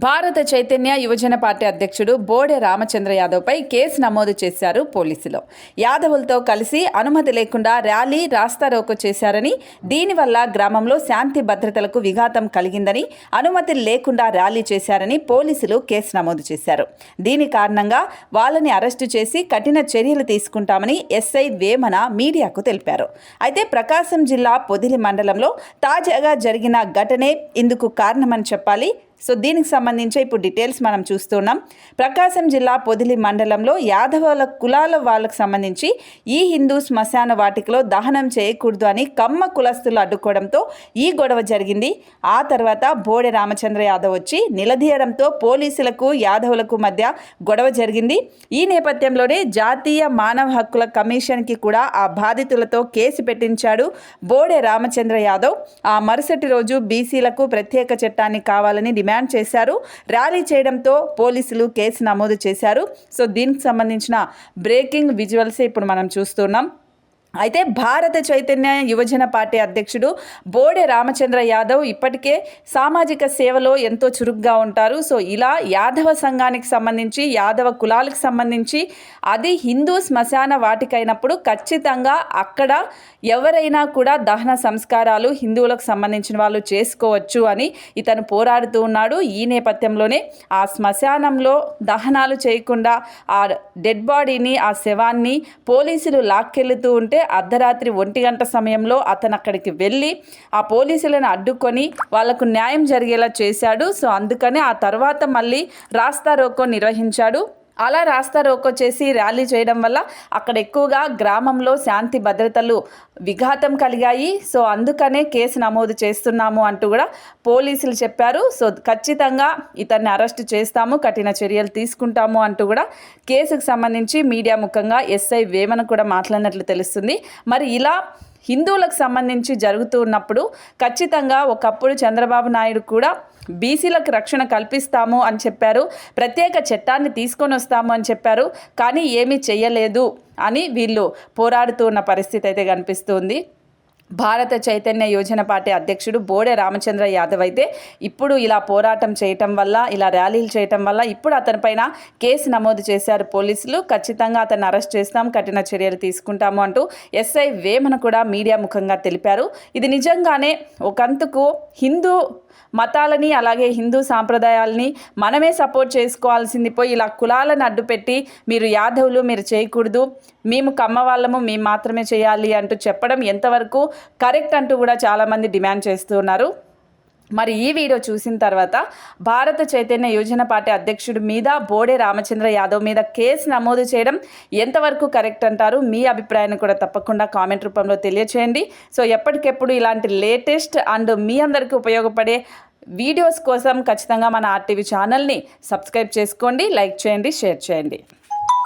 భారత చైతన్య యువజన పార్టీ అధ్యక్షుడు బోడె రామచంద్ర యాదవ్పై కేసు నమోదు చేశారు పోలీసులు. యాదవులతో కలిసి అనుమతి లేకుండా ర్యాలీ, రాస్తారోకో చేశారని, దీనివల్ల గ్రామంలో శాంతి భద్రతలకు విఘాతం కలిగిందని, అనుమతి లేకుండా ర్యాలీ చేశారని పోలీసులు కేసు నమోదు చేశారు. దీని కారణంగా వాళ్ళని అరెస్టు చేసి కఠిన చర్యలు తీసుకుంటామని ఎస్ఐ వేమన మీడియాకు తెలిపారు. అయితే ప్రకాశం జిల్లా పొదిలి మండలంలో తాజాగా జరిగిన ఘటనే ఇందుకు కారణమని చెప్పాలి. సో దీనికి సంబంధించి ఇప్పుడు డీటెయిల్స్ మనం చూస్తున్నాం. ప్రకాశం జిల్లా పొదిలి మండలంలో యాదవుల కులాల వాళ్ళకు సంబంధించి ఈ హిందూ శ్మశాన వాటికలో దహనం చేయకూడదు అని కమ్మ కులస్తులు అడ్డుకోవడంతో ఈ గొడవ జరిగింది. ఆ తర్వాత బోడె రామచంద్ర యాదవ్ వచ్చి నిలదీయడంతో పోలీసులకు యాదవులకు మధ్య గొడవ జరిగింది. ఈ నేపథ్యంలోనే జాతీయ మానవ హక్కుల కమిషన్కి కూడా ఆ బాధితులతో కేసు పెట్టించాడు బోడె రామచంద్ర యాదవ్. ఆ మరుసటి రోజు బీసీలకు ప్రత్యేక చట్టాన్ని కావాలని డిమాండ్ చేశారు. ర్యాలీ చేయడంతో పోలీసులు కేసు నమోదు చేశారు. సో దీనికి సంబంధించిన బ్రేకింగ్ విజువల్స్ ఇప్పుడు మనం చూస్తున్నాం. అయితే భారత చైతన్య యువజన పార్టీ అధ్యక్షుడు బోడె రామచంద్ర యాదవ్ ఇప్పటికే సామాజిక సేవలో ఎంతో చురుగ్గా ఉంటారు. సో ఇలా యాదవ సంఘానికి సంబంధించి, యాదవ కులాలకు సంబంధించి అది హిందూ శ్మశాన వాటికైనప్పుడు ఖచ్చితంగా అక్కడ ఎవరైనా కూడా దహన సంస్కారాలు హిందువులకు సంబంధించిన వాళ్ళు చేసుకోవచ్చు అని ఇతను పోరాడుతూ ఉన్నాడు. ఈ నేపథ్యంలోనే ఆ శ్మశానంలో దహనాలు చేయకుండా ఆ డెడ్ బాడీని, ఆ శవాన్ని పోలీసులు లాక్కెళ్తూ ఉంటే అర్ధరాత్రి 1 గంట సమయంలో అతను అక్కడికి వెళ్ళి ఆ పోలీసులను అడ్డుకొని వాళ్లకు న్యాయం జరిగేలా చేశాడు. సో అందుకనే ఆ తర్వాత మళ్ళీ రాస్తారోకో నిర్వహించాడు. అలా రాస్తారోకో చేసి ర్యాలీ చేయడం వల్ల అక్కడ ఎక్కువగా గ్రామంలో శాంతి భద్రతలు విఘాతం కలిగాయి. సో అందుకనే కేసు నమోదు చేస్తున్నాము అంటూ కూడా పోలీసులు చెప్పారు. సో ఖచ్చితంగా ఇతన్ని అరెస్ట్ చేస్తాము, కఠిన చర్యలు తీసుకుంటాము అంటూ కూడా కేసుకు సంబంధించి మీడియా ముఖంగా ఎస్ఐ వేమన కూడా మాట్లాడినట్లు తెలుస్తుంది. మరి ఇలా హిందువులకు సంబంధించి జరుగుతూ ఉన్నప్పుడు ఖచ్చితంగా ఒకప్పుడు చంద్రబాబు నాయుడు కూడా బీసీలకు రక్షణ కల్పిస్తాము అని చెప్పారు, ప్రత్యేక చట్టాన్ని తీసుకొని వస్తాము అని చెప్పారు. కానీ ఏమీ చెయ్యలేదు అని వీళ్ళు పోరాడుతూ ఉన్న పరిస్థితి అయితే కనిపిస్తుంది. భారత చైతన్య యువజన పార్టీ అధ్యక్షుడు బోడె రామచంద్ర యాదవ్ అయితే ఇప్పుడు ఇలా పోరాటం చేయటం వల్ల, ఇలా ర్యాలీలు చేయటం వల్ల ఇప్పుడు అతనిపైన కేసు నమోదు చేశారు పోలీసులు. ఖచ్చితంగా అతన్ని అరెస్ట్ చేస్తాం, కఠిన చర్యలు తీసుకుంటాము అంటూ ఎస్ఐ వేమన కూడా మీడియా ముఖంగా తెలిపారు. ఇది నిజంగానే ఒకందుకు హిందూ మతాలని, అలాగే హిందూ సాంప్రదాయాలని మనమే సపోర్ట్ చేసుకోవాల్సింది పోయి ఇలా కులాలను అడ్డుపెట్టి మీరు యాదవులు మీరు చేయకూడదు, మేము కమ్మ వాళ్ళము మేము మాత్రమే చేయాలి అంటూ చెప్పడం ఎంతవరకు కరెక్ట్ అంటూ కూడా చాలామంది డిమాండ్ చేస్తున్నారు. మరి ఈ వీడియో చూసిన తర్వాత భారత చైతన్య యువజన పార్టీ అధ్యక్షుడి మీద, బోడె రామచంద్ర యాదవ్ మీద కేసు నమోదు చేయడం ఎంతవరకు కరెక్ట్ అంటారు? మీ అభిప్రాయాన్ని కూడా తప్పకుండా కామెంట్ రూపంలో తెలియచేయండి. సో ఎప్పటికెప్పుడు ఇలాంటి లేటెస్ట్ అండ్ మీ అందరికీ ఉపయోగపడే వీడియోస్ కోసం ఖచ్చితంగా మన ఆర్టీవీ ఛానల్ని సబ్స్క్రైబ్ చేసుకోండి, లైక్ చేయండి, షేర్ చేయండి.